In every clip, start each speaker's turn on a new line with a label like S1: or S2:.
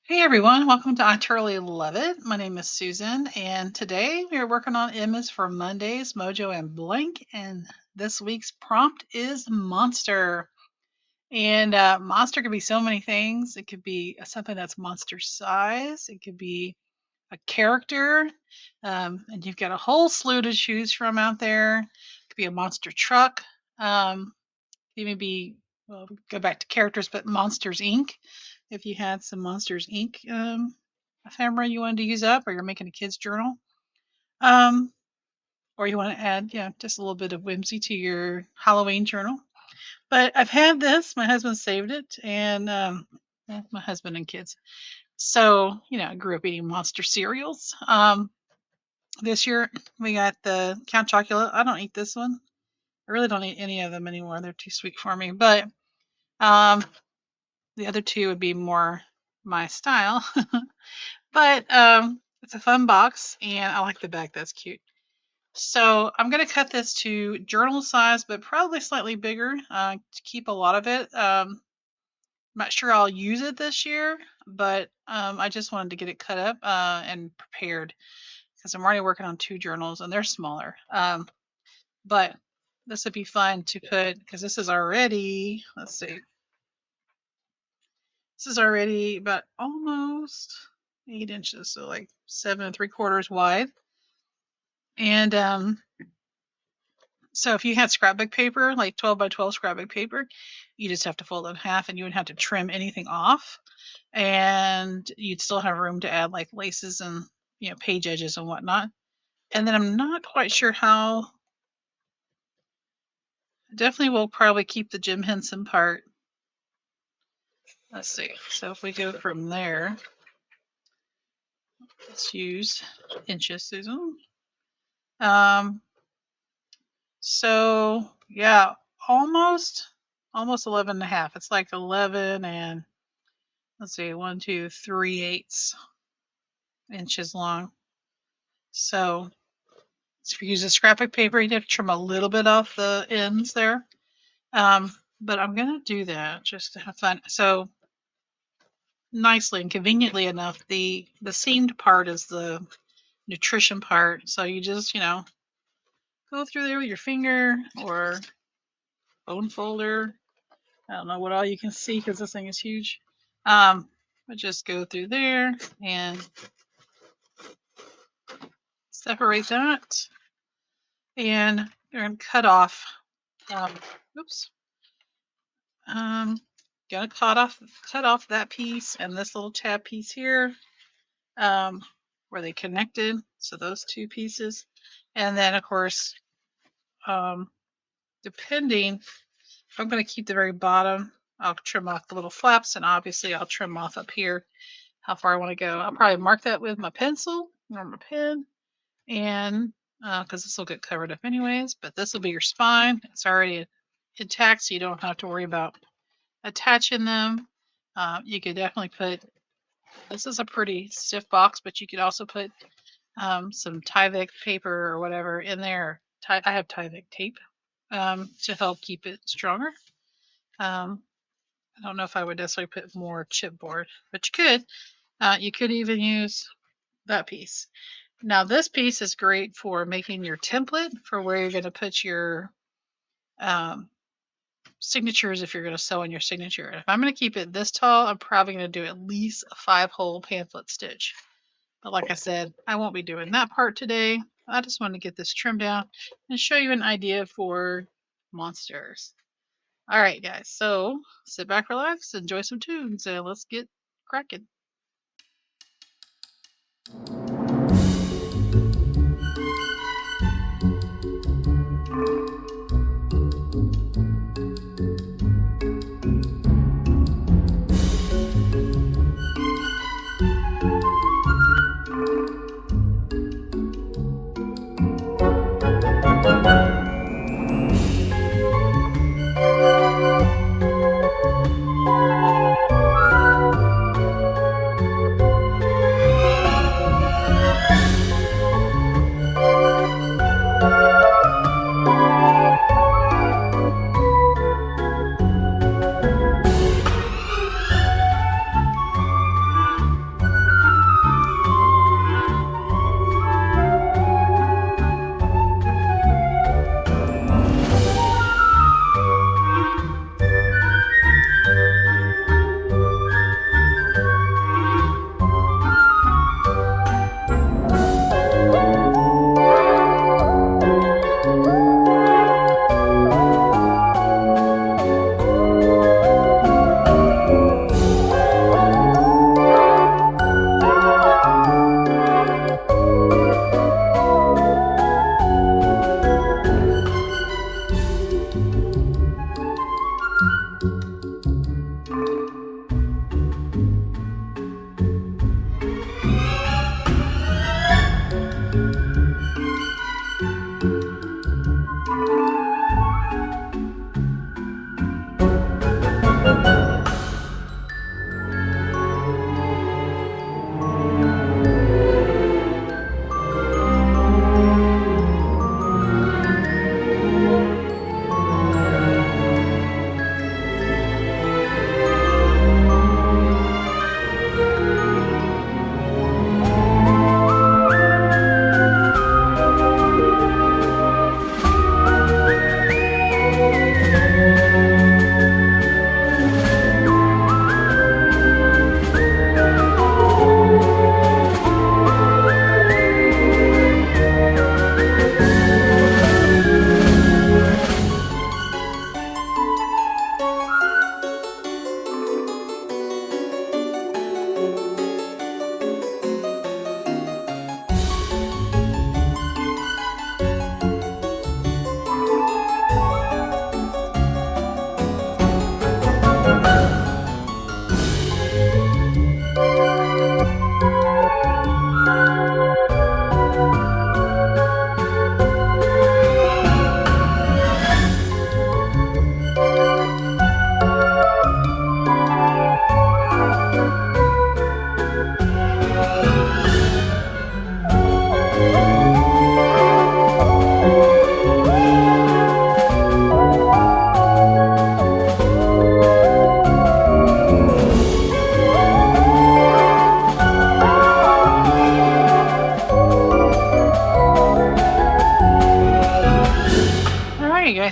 S1: Hey everyone, welcome to I Totally Love It. My name is Susan, and today we are working on Emmas for Mondays, Mojo, and Blank. And this week's prompt is monster. And monster could be so many things. It could be something that's monster size, it could be a character, and you've got a whole slew to choose from out there. It could be a monster truck. Even be, well, go back to characters, but Monsters Inc. If you had some Monsters Inc. Ephemera you wanted to use up, or you're making a kid's journal, um, or you want to add, just a little bit of whimsy to your Halloween journal. But I've had this. My husband saved it, and my husband and kids. So I grew up eating monster cereals. This year we got the Count Chocula. I don't eat this one. I really don't eat any of them anymore. They're too sweet for me. But um, the other two would be more my style. But it's a fun box, and I like the back. That's cute. So I'm going to cut this to journal size, but probably slightly bigger to keep a lot of it. I'm not sure I'll use it this year, but I just wanted to get it cut up and prepared because I'm already working on two journals, and they're smaller. But this would be fun to put because this is already, let's see, this is already about almost 8 inches, so like 7 3/4 wide. And so if you had scrapbook paper, like 12 by 12 scrapbook paper, you just have to fold it in half, and you wouldn't have to trim anything off, and you'd still have room to add like laces and page edges and whatnot. And then I'm not quite sure how. Definitely will probably keep the Jim Henson part. Let's see. So if we go from there, let's use inches, Susan. So yeah, almost 11 and a half. It's like 11 and let's see, 1 2 3/8 inches long. So if you use a scrapbook paper, you'd have to trim a little bit off the ends there. But I'm gonna do that just to have fun. So nicely and conveniently enough, the seamed part is the nutrition part. So you just go through there with your finger or bone folder. I don't know what all you can see because this thing is huge. But just go through there and separate that, and you're gonna cut off. Oops. Gonna cut off that piece and this little tab piece here, where they connected. So those two pieces, and then of course, depending, if I'm gonna keep the very bottom, I'll trim off the little flaps, and obviously I'll trim off up here how far I want to go. I'll probably mark that with my pencil or my pen, and because this will get covered up anyways, but this will be your spine. It's already intact, so you don't have to worry about attaching them. You could definitely put, this is a pretty stiff box, but you could also put some Tyvek paper or whatever in there. I have Tyvek tape to help keep it stronger. I don't know if I would necessarily put more chipboard, but you could. You could even use that piece. Now this piece is great for making your template for where you're going to put your signatures if you're going to sew in your signature. And if I'm going to keep it this tall, I'm probably going to do at least a 5-hole pamphlet stitch. But like I said, I won't be doing that part today. I just want to get this trimmed down and show you an idea for monsters. All right, guys. So sit back, relax, enjoy some tunes, and let's get cracking.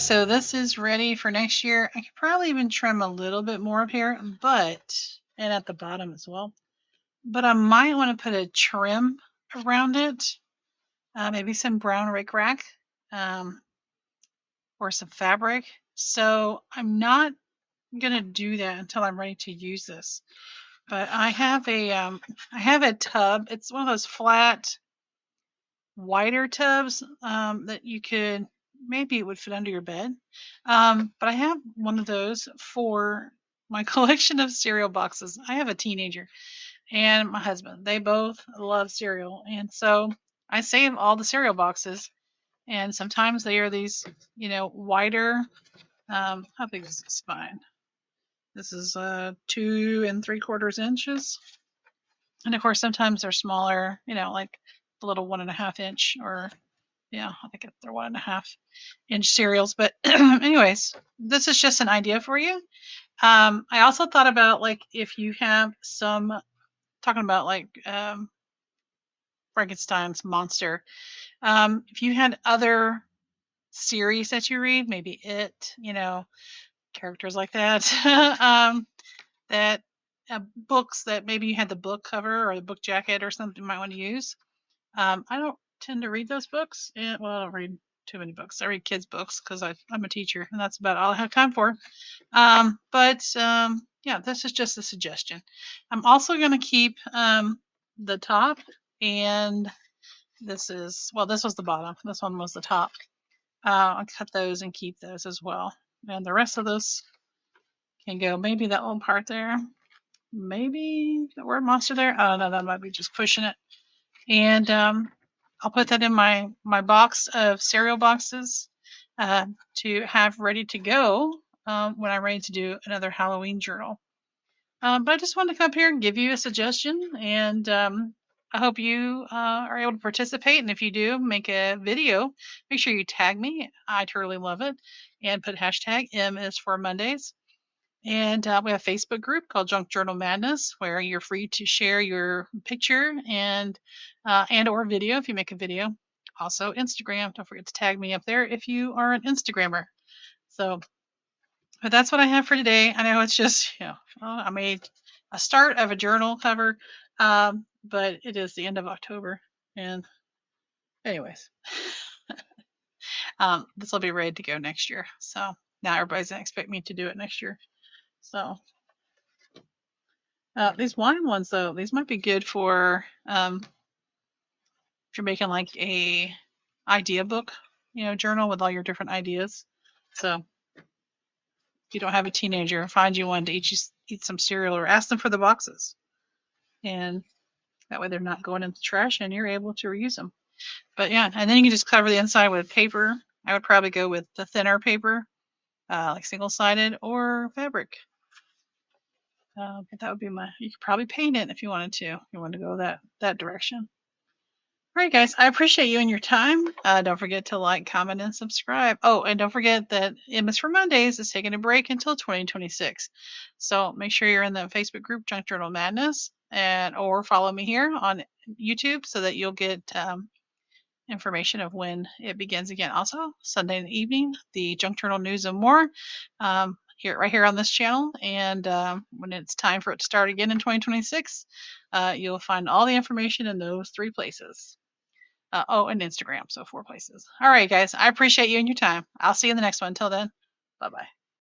S1: so this is ready for next year. I could probably even trim a little bit more up here, and at the bottom as well. But I might want to put a trim around it, maybe some brown rickrack, um, or some fabric. So I'm not gonna do that until I'm ready to use this. But I have a tub. It's one of those flat, wider tubs that you could, maybe it would fit under your bed. But I have one of those for my collection of cereal boxes. I have a teenager and my husband. They both love cereal, and so I save all the cereal boxes. And sometimes they are these, wider. How big is this spine? This is 2 3/4 inches. And of course, sometimes they're smaller, like the little 1.5 inch, or yeah, I think they're 1.5 inch cereals. But anyways, this is just an idea for you. I also thought about, like, if you have some, talking about like Frankenstein's monster. If you had other series that you read, maybe characters like that, that books that maybe you had the book cover or the book jacket or something you might want to use. I don't tend to read those books. Well, I don't read too many books. I read kids' books because I'm a teacher, and that's about all I have time for. Yeah, this is just a suggestion. I'm also going to keep the top, and this was the bottom. This one was the top. I'll cut those and keep those as well. And the rest of this can go. Maybe that little part there. Maybe the word monster there. I don't know. That might be just pushing it. And I'll put that in my box of cereal boxes to have ready to go when I'm ready to do another Halloween journal. But I just wanted to come up here and give you a suggestion, and I hope you are able to participate. And if you do, make a video. Make sure you tag me. I totally love it. And put hashtag M is for Mondays. And we have a Facebook group called Junk Journal Madness, where you're free to share your picture and or video if you make a video. Also Instagram. Don't forget to tag me up there if you are an Instagrammer. So, but that's what I have for today. I know it's just, I made a start of a journal cover, but it is the end of October. And anyways, this will be ready to go next year. So now everybody's gonna expect me to do it next year. So these wine ones, though, these might be good for if you're making like a idea book, journal with all your different ideas. So if you don't have a teenager, find you one to eat some cereal, or ask them for the boxes. And that way they're not going into the trash and you're able to reuse them. But yeah, and then you can just cover the inside with paper. I would probably go with the thinner paper, like single-sided or fabric. That would be you could probably paint it if you wanted to. You want to go that direction. All right, guys, I appreciate you and your time. Don't forget to like, comment, and subscribe. Oh, and don't forget that MS for Mondays is taking a break until 2026. So make sure you're in the Facebook group Junk Journal Madness, or follow me here on YouTube so that you'll get information of when it begins again. Also, Sunday evening, the Junk Journal News and More, right here on this channel. And when it's time for it to start again in 2026, you'll find all the information in those 3 places. And Instagram, so 4 places. All right, guys, I appreciate you and your time. I'll see you in the next one. Until then, bye-bye.